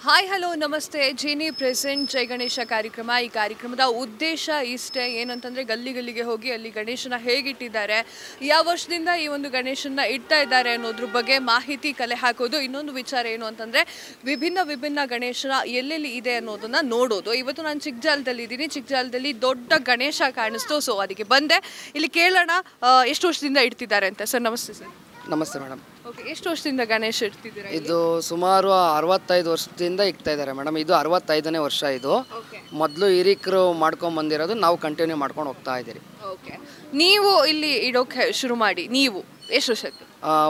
Hi hello ನಮಸ್ತೆ Jeeni present ಜೈ ಗಣೇಶ ಕಾರ್ಯಕ್ರಮ. ಈ ಕಾರ್ಯಕ್ರಮದ ಉದ್ದೇಶ ಇಷ್ಟೇ, ಏನಂತಂದರೆ ಗಲ್ಲಿಗೆ ಹೋಗಿ ಅಲ್ಲಿ ಗಣೇಶನ ಹೇಗಿಟ್ಟಿದ್ದಾರೆ, ಯಾವ ವರ್ಷದಿಂದ ಈ ಒಂದು ಗಣೇಶನ ಇಡ್ತಾ ಇದ್ದಾರೆ ಅನ್ನೋದ್ರ ಬಗ್ಗೆ ಮಾಹಿತಿ ಕಲೆ ಹಾಕೋದು. ಇನ್ನೊಂದು ವಿಚಾರ ಏನು ಅಂತಂದರೆ ವಿಭಿನ್ನ ಗಣೇಶನ ಎಲ್ಲೆಲ್ಲಿ ಇದೆ ಅನ್ನೋದನ್ನು ನೋಡೋದು. ಇವತ್ತು ನಾನು ಚಿಕ್ಕಜಾಲದಲ್ಲಿದ್ದೀನಿ. ಚಿಕ್ಕಜಾಲದಲ್ಲಿ ದೊಡ್ಡ ಗಣೇಶ ಕಾಣಿಸ್ತು, ಸೊ ಅದಕ್ಕೆ ಬಂದೆ. ಇಲ್ಲಿ ಕೇಳೋಣ ಎಷ್ಟು ವರ್ಷದಿಂದ ಇಡ್ತಿದ್ದಾರೆ ಅಂತ. ಸರ್ ನಮಸ್ತೆ. ಸರ್ ನಮಸ್ತೆ ಮೇಡಮ್. ಓಕೆ, ಎಷ್ಟು ವರ್ಷದಿಂದ ಗಣೇಶ ಇಡ್ತಿದ್ದೀರಾ? ಇದು ಸುಮಾರು 65 ವರ್ಷದಿಂದ ಇಡ್ತಾ ಇದ್ದಾರೆ ಮೇಡಮ್. ಇದು 65ನೇ ವರ್ಷ. ಇದು ಮೊದಲು ಹಿರಿಕರು ಮಾಡ್ಕೊಂಡು ಬಂದಿರೋದು, ನಾವು ಕಂಟಿನ್ಯೂ ಮಾಡ್ಕೊಂಡು ಹೋಗ್ತಾ ಇದ್ದೀರಿ. ಓಕೆ, ನೀವು ಇಲ್ಲಿ ಇಡೋಕೆ ಶುರು ಮಾಡಿ ನೀವು ಎಷ್ಟು ವರ್ಷದ್ದು?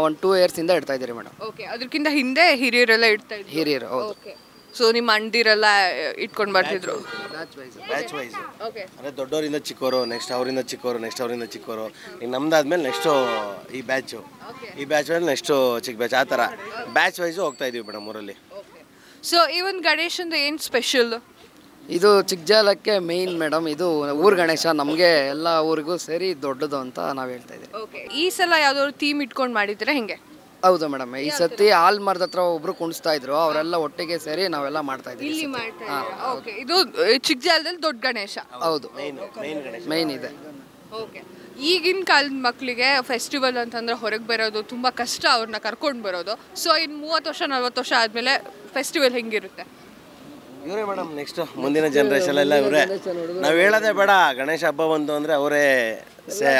ಒಂದು 2 ಇಯರ್ಸಿಂದ ಇಡ್ತಾ ಇದ್ದೀರಿ ಮೇಡಮ್. ಓಕೆ, ಅದಕ್ಕಿಂತ ಹಿಂದೆ ಹಿರಿಯರೆಲ್ಲ ಇಡ್ತಾ ಇದ್ರು? ಹಿರಿಯರು, ಹೌದು. ಓಕೆ, ಸೊ ನಿಮ್ಮ ಅಂಡಿರೆಲ್ಲ ಇಟ್ಕೊಂಡು ಬರ್ತಿದ್ರು? Batch wise. ಅಂದರೆ ದೊಡ್ಡವರಿಂದ ಚಿಕ್ಕವರು, ನೆಕ್ಸ್ಟ್ ಅವರಿಂದ ಚಿಕ್ಕವರು, ನೆಕ್ಸ್ಟ್ ಅವರಿಂದ ಚಿಕ್ಕವರು, ಈಗ ನಮ್ದಾದ್ಮೇಲೆ ನೆಕ್ಸ್ಟು ಈ ಬ್ಯಾಚು, ಈ ಬ್ಯಾಚ್ ಮೇಲೆ ನೆಕ್ಸ್ಟು ಚಿಕ್ಕ ಬ್ಯಾಚ್, ಆ ಥರ ಬ್ಯಾಚ್ ವೈಸು ಹೋಗ್ತಾ ಇದೀವಿ ಮೇಡಮ್ ಊರಲ್ಲಿ. ಸೊ ಈ ಒಂದು ಗಣೇಶಂದು ಏನು ಸ್ಪೆಷಲ್? ಇದು ಚಿಕ್ಕಜಾಲಕ್ಕೆ ಮೇಯ್ನ್ ಮೇಡಮ್. ಇದು ಊರು ಗಣೇಶ, ನಮಗೆ ಎಲ್ಲ ಊರಿಗೂ ಸೇರಿ ದೊಡ್ಡದು ಅಂತ ನಾವು ಹೇಳ್ತಾ ಇದ್ದೀವಿ. ಓಕೆ, ಈ ಸಲ ಯಾವುದಾದ್ರು ಥೀಮ್ ಇಟ್ಕೊಂಡು ಮಾಡಿದ್ದೀರಾ ಹೆಂಗೆ? ಹೌದು ಮೇಡಮ್. ಈ ಸತಿ ಆಲ್ಮರದ ಹತ್ರ ಒಬ್ರು ಕುಣಿಸ್ತಾ ಇದ್ರು, ಅವರೆಲ್ಲ ಒಟ್ಟಿಗೆ ಸೇರಿ ನಾವೆಲ್ಲ ಮಾಡ್ತಾ ಇದ್ದೀವಿ. ಓಕೆ, ಇದು ಚಿಕ್ಕಜಾಲದಲ್ಲಿ ದೊಡ್ಡ ಗಣೇಶ? ಹೌದು, ಮೇಯ್ನ್ ಇದೆ. ಓಕೆ, ಈಗಿನ ಕಾಲದ ಮಕ್ಕಳಿಗೆ ಫೆಸ್ಟಿವಲ್ ಅಂತಂದ್ರೆ ಹೊರಗೆ ಬರೋದು ತುಂಬ ಕಷ್ಟ, ಅವ್ರನ್ನ ಕರ್ಕೊಂಡು ಬರೋದು. ಸೊ ಇನ್ನು 30 ವರ್ಷ 40 ವರ್ಷ ಆದಮೇಲೆ ಫೆಸ್ಟಿವಲ್ ಹೆಂಗಿರುತ್ತೆ? ಇವರೇ ಮೇಡಮ್ ನೆಕ್ಸ್ಟ್ ಮುಂದಿನ ಜನ್ರೇಷನ್ ಎಲ್ಲ ಇವರೇ. ನಾವು ಹೇಳೋದೇ ಬೇಡ, ಗಣೇಶ ಹಬ್ಬ ಬಂತು ಅಂದರೆ ಅವರೇ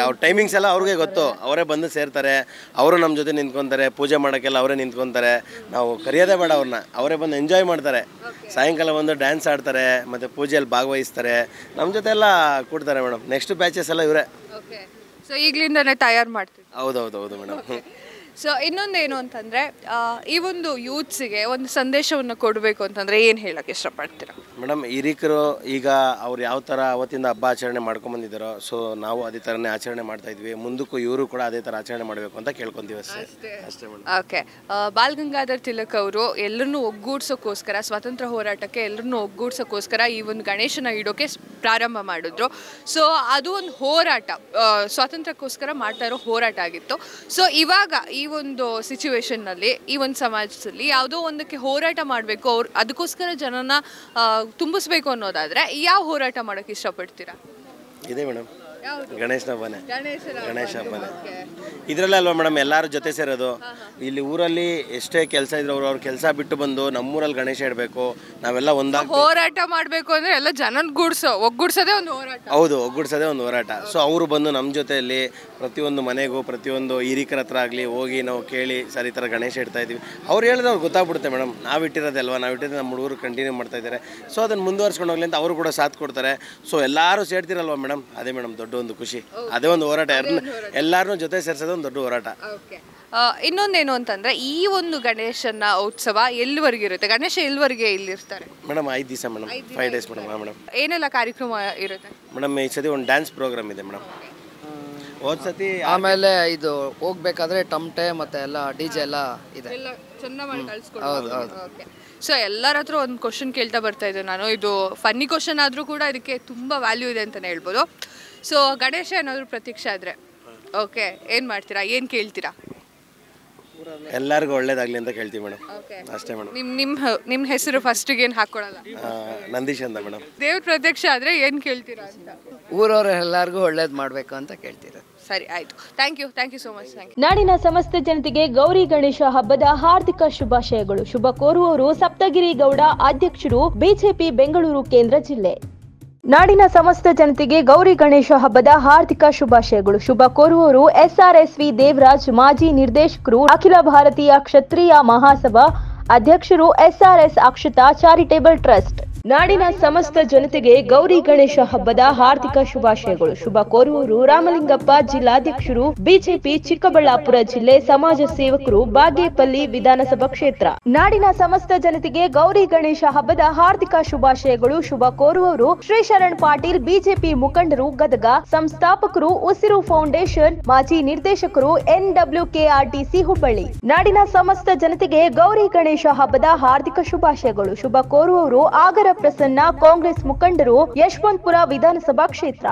ಅವ್ರ ಟೈಮಿಂಗ್ಸ್ ಎಲ್ಲ ಅವ್ರಿಗೆ ಗೊತ್ತು. ಅವರೇ ಬಂದು ಸೇರ್ತಾರೆ, ಅವರು ನಮ್ಮ ಜೊತೆ ನಿಂತ್ಕೊತಾರೆ, ಪೂಜೆ ಮಾಡೋಕ್ಕೆಲ್ಲ ಅವರೇ ನಿಂತ್ಕೊತಾರೆ. ನಾವು ಕರೆಯೋದೇ ಬೇಡ ಅವ್ರನ್ನ, ಅವರೇ ಬಂದು ಎಂಜಾಯ್ ಮಾಡ್ತಾರೆ. ಸಾಯಂಕಾಲ ಬಂದು ಡ್ಯಾನ್ಸ್ ಆಡ್ತಾರೆ, ಮತ್ತು ಪೂಜೆಯಲ್ಲಿ ಭಾಗವಹಿಸ್ತಾರೆ, ನಮ್ಮ ಜೊತೆ ಎಲ್ಲ ಕೂಡ್ತಾರೆ ಮೇಡಮ್. ನೆಕ್ಸ್ಟ್ ಬ್ಯಾಚಸ್ ಎಲ್ಲ ಇವರೇ. ಓಕೆ, ಸೊ ಈಗಲಿಂದನೇ ತಯಾರು ಮಾಡ್ತೀವಿ? ಹೌದು ಮೇಡಮ್. ಸೊ ಇನ್ನೊಂದೇನು ಅಂತಂದರೆ ಈ ಒಂದು ಯೂತ್ಸಿಗೆ ಒಂದು ಸಂದೇಶವನ್ನು ಕೊಡಬೇಕು ಅಂತಂದರೆ ಏನು ಹೇಳೋಕ್ಕೆ ಇಷ್ಟಪಡ್ತೀರಾ? ಮೇಡಮ್, ಹಿರಿಕರು ಈಗ ಅವ್ರು ಯಾವ ಥರ ಅವತ್ತಿಂದ ಹಬ್ಬ ಆಚರಣೆ ಮಾಡ್ಕೊಂಬಂದಿದ್ದಾರೋ, ಸೊ ನಾವು ಅದೇ ಥರನೇ ಆಚರಣೆ ಮಾಡ್ತಾಯಿದ್ವಿ. ಮುಂದಕ್ಕೂ ಇವರು ಕೂಡ ಅದೇ ಥರ ಆಚರಣೆ ಮಾಡಬೇಕು ಅಂತ ಕೇಳ್ಕೊತೀವಿ ಅಷ್ಟೇ madam. Okay, ball Gangadhar Tilak ಅವರು ಎಲ್ಲರನ್ನೂ ಒಗ್ಗೂಡ್ಸೋಕ್ಕೋಸ್ಕರ, ಸ್ವಾತಂತ್ರ್ಯ ಹೋರಾಟಕ್ಕೆ ಎಲ್ಲರನ್ನೂ ಒಗ್ಗೂಡ್ಸೋಕ್ಕೋಸ್ಕರ ಈ ಒಂದು ಗಣೇಶನ ಇಡೋಕ್ಕೆ ಪ್ರಾರಂಭ ಮಾಡಿದ್ರು. ಸೊ ಅದು ಒಂದು ಹೋರಾಟ, ಸ್ವಾತಂತ್ರ್ಯಕ್ಕೋಸ್ಕರ ಮಾಡ್ತಾ ಇರೋ ಹೋರಾಟ ಆಗಿತ್ತು. ಸೊ ಇವಾಗ ಈ ಒಂದು ಸಿಚುವೇಶನ್ನಲ್ಲಿ, ಈ ಒಂದು ಸಮಾಜದಲ್ಲಿ ಯಾವುದೋ ಒಂದಕ್ಕೆ ಹೋರಾಟ ಮಾಡಬೇಕು, ಅದಕ್ಕೋಸ್ಕರ ಜನನ ತುಂಬಿಸ್ಬೇಕು ಅನ್ನೋದಾದರೆ ಯಾವ ಹೋರಾಟ ಮಾಡೋಕ್ಕೆ ಇಷ್ಟಪಡ್ತೀರಾ? ಇದೆ ಮೇಡಮ್, ಗಣೇಶ ಹಬ್ಬನೇ. ಗಣೇಶ ಹಬ್ಬನೇ ಇದರಲ್ಲೇ ಅಲ್ವಾ ಮೇಡಮ್ ಎಲ್ಲರೂ ಜೊತೆ ಸೇರೋದು. ಇಲ್ಲಿ ಊರಲ್ಲಿ ಎಷ್ಟೇ ಕೆಲಸ ಇದ್ರು ಅವ್ರ ಕೆಲಸ ಬಿಟ್ಟು ಬಂದು ನಮ್ಮೂರಲ್ಲಿ ಗಣೇಶ ಇಡಬೇಕು, ನಾವೆಲ್ಲ ಒಂದಾಗಿ ಹೋರಾಟ ಮಾಡಬೇಕು ಅಂದರೆ ಎಲ್ಲ ಜನ ಒಗ್ಗೂಡ್ಸೋದೇ ಒಂದು ಹೋರಾಟ. ಹೌದು, ಒಗ್ಗೂಡ್ಸೋದೇ ಒಂದು ಹೋರಾಟ. ಸೊ ಅವರು ಬಂದು ನಮ್ಮ ಜೊತೆಯಲ್ಲಿ ಪ್ರತಿಯೊಂದು ಮನೆಗೂ, ಪ್ರತಿಯೊಂದು ಹಿರಿಕರ ಹತ್ರ ಆಗಲಿ ಹೋಗಿ ನಾವು ಕೇಳಿ, ಸರ್ ಈ ಥರ ಗಣೇಶ ಇಡ್ತಾ ಇದ್ದೀವಿ, ಅವ್ರು ಹೇಳಿದ್ರೆ ಅವ್ರಿಗೆ ಗೊತ್ತಾಗ್ಬಿಡುತ್ತೆ ಮೇಡಮ್. ನಾವು ಇಟ್ಟಿರೋದಲ್ವಾ, ನಾವು ಇಟ್ಟಿರೋದು ನಮ್ಮ ಹುಡುಗರು ಕಂಟಿನ್ಯೂ ಮಾಡ್ತಾ ಇದ್ದಾರೆ. ಸೊ ಅದನ್ನು ಮುಂದುವರ್ಸ್ಕೊಂಡು ಹೋಗ್ಲಿ ಅಂತ ಅವರು ಕೂಡ ಸಾಥ್ ಕೊಡ್ತಾರೆ. ಸೊ ಎಲ್ಲರೂ ಸೇರ್ತಿರಲ್ವಾ ಮೇಡಮ್, ಅದೇ ಮೇಡಮ್ ದೊಡ್ಡ ಒಂದು ಖುಷಿ, ಅದೇ ಒಂದು ಹೋರಾಟ. ಎಲ್ಲರನ್ನೂ ಜೊತೆ ಸೇರಿಸೋದು ಒಂದು ದೊಡ್ಡ ಹೋರಾಟ. ಇನ್ನೊಂದೇನು ಅಂತಂದ್ರೆ ಈ ಒಂದು ಗಣೇಶನ ಉತ್ಸವ ಎಲ್ಲಿವರೆಗೆ ಇರುತ್ತೆ? ಗಣೇಶ ಎಲ್ಲಿವರೆಗೆ ಇಲ್ಲಿರ್ತಾರೆ ಮೇಡಮ್? 5 ದಿವಸ ಮೇಡಮ್, 5 ಡೇಸ್ ಮೇಡಮ್. ಮೇಡಮ್ ಏನೆಲ್ಲ ಕಾರ್ಯಕ್ರಮ ಇರುತ್ತೆ ಮೇಡಮ್? ಈ ಸತಿ ಒಂದು ಡ್ಯಾನ್ಸ್ ಪ್ರೋಗ್ರಾಮ್ ಇದೆ ಮೇಡಮ್. ಹೋದ ಸತಿ ಆಮೇಲೆ ಇದು ಹೋಗ್ಬೇಕಾದ್ರೆ ಟಮಟೆ ಮತ್ತೆ ಎಲ್ಲ DJ ಎಲ್ಲ ಇದೆ. ಸೊ ಎಲ್ಲರ ಹತ್ರ ಒಂದು ಕ್ವಶನ್ ಕೇಳ್ತಾ ಬರ್ತಾ ಇದ್ದೆ ನಾನು. ಇದು ಫನ್ನಿ ಕ್ವಶನ್ ಆದರೂ ಕೂಡ ಇದಕ್ಕೆ ತುಂಬ ವ್ಯಾಲ್ಯೂ ಇದೆ ಅಂತಲೇ ಹೇಳ್ಬೋದು. ಸೊ ಗಣೇಶ ಏನಾದರೂ ಪ್ರತೀಕ್ಷೆ ಆದರೆ ಓಕೆ ಏನು ಮಾಡ್ತೀರಾ, ಏನು ಕೇಳ್ತೀರಾ? ಎಲ್ಲರಿಗೂ ಒಳ್ಳೇದಾಗಲಿ ಅಂತ ಕೇಳ್ತೀವಿ ಮೇಡಮ್, ಅಷ್ಟೇ ಮೇಡಮ್. ನಿಮ್ಮ ಹೆಸರು ಫಸ್ಟಿಗೆ ಏನು ಹಾಕ್ಕೊಳ್ಳಲ್ಲ? ನಂದೀಶ್ ಅಂತ ಮೇಡಮ್. ದೇವ್ರ ಪ್ರತ್ಯಕ್ಷ ಆದರೆ ಏನು ಕೇಳ್ತೀರಾ ಅಂತ? ಊರವ್ರು ಎಲ್ಲರಿಗೂ ಒಳ್ಳೇದು ಮಾಡಬೇಕು ಅಂತ ಕೇಳ್ತೀರಾ? ಸರಿ, ಆಯಿತು. Thank you so much. ನಾಡಿನ ಸಮಸ್ತ ಜನತೆಗೆ ಗೌರಿ ಗಣೇಶ ಹಬ್ಬದ ಹಾರ್ದಿಕ ಶುಭಾಶಯಗಳು. ಶುಭ ಕೋರುವವರು ಸಪ್ತಗಿರಿ ಗೌಡ, ಅಧ್ಯಕ್ಷರು, ಬಿಜೆಪಿ ಬೆಂಗಳೂರು ಕೇಂದ್ರ ಜಿಲ್ಲೆ. ನಾಡಿನ ಸಮಸ್ತ ಜನತೆಗೆ ಗೌರಿ ಗಣೇಶ ಹಬ್ಬದ ಹಾರ್ದಿಕ ಶುಭಾಶಯಗಳು. ಶುಭ ಕೋರುವವರು SRSV ದೇವರಾಜ್, ಮಾಜಿ ನಿರ್ದೇಶಕರು, ಅಖಿಲ ಭಾರತೀಯ ಕ್ಷತ್ರಿಯ ಮಹಾಸಭಾ ಅಧ್ಯಕ್ಷರು, SRS ಅಕ್ಷತಾ ಚಾರಿಟೇಬಲ್ ಟ್ರಸ್ಟ್. ನಾಡಿನ ಸಮಸ್ತ ಜನತೆಗೆ ಗೌರಿ ಗಣೇಶ ಹಬ್ಬದ ಹಾರ್ದಿಕ ಶುಭಾಶಯಗಳು. ಶುಭ ಕೋರುವವರು ರಾಮಲಿಂಗಪ್ಪ, ಜಿಲ್ಲಾಧ್ಯಕ್ಷರು, ಬಿಜೆಪಿ ಚಿಕ್ಕಬಳ್ಳಾಪುರ ಜಿಲ್ಲೆ, ಸಮಾಜ ಸೇವಕರು, ಬಾಗೇಪಲ್ಲಿ ವಿಧಾನಸಭಾ ಕ್ಷೇತ್ರ. ನಾಡಿನ ಸಮಸ್ತ ಜನತೆಗೆ ಗೌರಿ ಗಣೇಶ ಹಬ್ಬದ ಹಾರ್ದಿಕ ಶುಭಾಶಯಗಳು. ಶುಭ ಕೋರುವವರು ಶ್ರೀ ಶರಣ್ ಪಾಟೀಲ್, ಬಿಜೆಪಿ ಮುಖಂಡರು, ಗದಗ, ಸಂಸ್ಥಾಪಕರು, ಉಸಿರು ಫೌಂಡೇಶನ್, ಮಾಜಿ ನಿರ್ದೇಶಕರು, NWKRTC ಹುಬ್ಬಳ್ಳಿ. ನಾಡಿನ ಸಮಸ್ತ ಜನತೆಗೆ ಗೌರಿ ಗಣೇಶ ಹಬ್ಬದ ಹಾರ್ದಿಕ ಶುಭಾಶಯಗಳು. ಶುಭ ಕೋರುವವರು ಆಗರ ಪ್ರಸನ್ನ, ಕಾಂಗ್ರೆಸ್ ಮುಖಂಡರು, ಯಶವಂತಪುರ ವಿಧಾನಸಭಾ ಕ್ಷೇತ್ರ.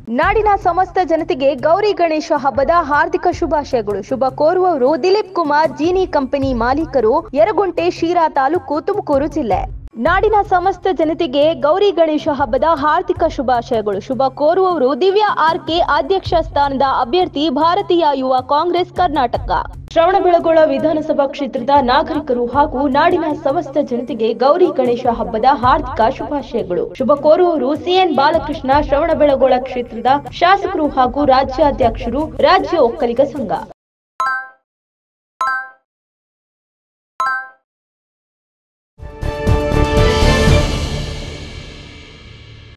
ನಾಡಿನ ಸಮಸ್ತ ಜನತೆಗೆ ಗೌರಿ ಗಣೇಶ ಹಬ್ಬದ ಹಾರ್ದಿಕ ಶುಭಾಶಯಗಳು. ಶುಭ ಕೋರುವವರು ದಿಲೀಪ್ ಕುಮಾರ್, ಜೀನಿ ಕಂಪನಿ ಮಾಲೀಕರು, ಯರಗುಂಟೆ, ಶಿರಾ ತಾಲೂಕು, ತುಮಕೂರು ಜಿಲ್ಲೆ. ನಾಡಿನ ಸಮಸ್ತ ಜನತೆಗೆ ಗೌರಿ ಗಣೇಶ ಹಬ್ಬದ ಹಾರ್ದಿಕ ಶುಭಾಶಯಗಳು. ಶುಭ ಕೋರುವವರು ದಿವ್ಯಾ ಆರ್ಕೆ, ಅಧ್ಯಕ್ಷ ಸ್ಥಾನದ ಅಭ್ಯರ್ಥಿ, ಭಾರತೀಯ ಯುವ ಕಾಂಗ್ರೆಸ್ ಕರ್ನಾಟಕ. ಶ್ರವಣಬೆಳಗೊಳ ವಿಧಾನಸಭಾ ಕ್ಷೇತ್ರದ ನಾಗರಿಕರು ಹಾಗೂ ನಾಡಿನ ಸಮಸ್ತ ಜನತೆಗೆ ಗೌರಿ ಗಣೇಶ ಹಬ್ಬದ ಹಾರ್ದಿಕ ಶುಭಾಶಯಗಳು. ಶುಭ ಕೋರುವವರು ಸಿಎನ್ ಬಾಲಕೃಷ್ಣ, ಶ್ರವಣಬೆಳಗೊಳ ಕ್ಷೇತ್ರದ ಶಾಸಕರು ಹಾಗೂ ರಾಜ್ಯಾಧ್ಯಕ್ಷರು, ರಾಜ್ಯ ಒಕ್ಕಲಿಗ ಸಂಘ.